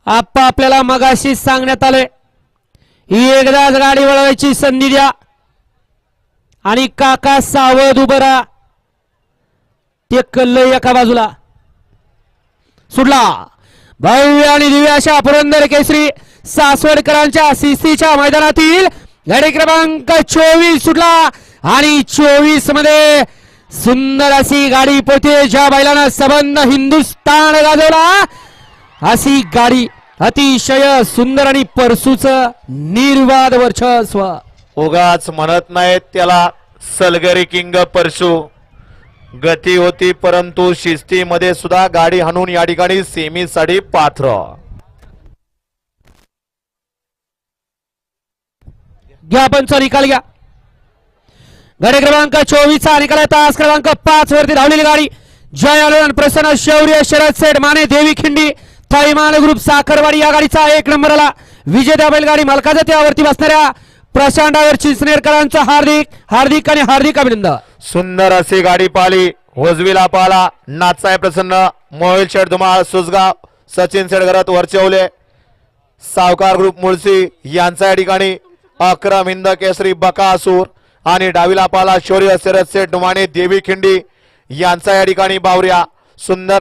आप्पा आपल्याला मगाशी सांगण्यात आले एकदाच गाडी वळवायची संधी द्या आणि काका सावध उभं राहा. ते कल्ल एका बाजूला सुटला. भव्य आणि दिव्य अशा पुरंदर केसरी सासवडकरांच्या सीसीच्या मैदानातील गाडी क्रमांक 24 सुटला आणि 24 मध्ये सुंदर अशी गाडी पोहते. ज्या बैलानं सबंध हिंदुस्थान गाजवला अशी गाडी अतिशय सुंदर आणि परसूच निर्वाद वर्चस्व. उगाच म्हणत नाहीत त्याला सलगरी किंग परशु. गती होती परंतु शिस्तीमध्ये सुद्धा गाडी हाणून या ठिकाणी सेमीसाठी पात्र. घ्या पंच निकाल घ्या. गाडी क्रमांक 24 चा निकाल तास क्रमांक 5 वरती धावलेली गाडी जय आनंद प्रसन्न शौर्य शरद सेठ माने देवी खिंडी थैमान ग्रुप साखरवाडी या गाडीचा 1 नंबर आला. विजेत्या बैलगाडी मालकाचं त्यावरती बसणाऱ्या प्रशांत डायव्हर चिंचनेरकरांचं हार्दिक आणि हार्दिक अभिनंदन. सुंदर अशी गाडी पाली. होजवीला पाला नाचाय प्रसन्न मोहिल शेठ धुमाळ सुसगाव सचिन शेठ घरात वरचवले सावकार ग्रुप मुळशी यांचा या ठिकाणी अक्रम हिंद केसरी बकासूर आणि डावीला पाला शौर्य शरद सेठ डुमाणे देवी खिंडी यांचा या ठिकाणी बावऱ्या. सुंदर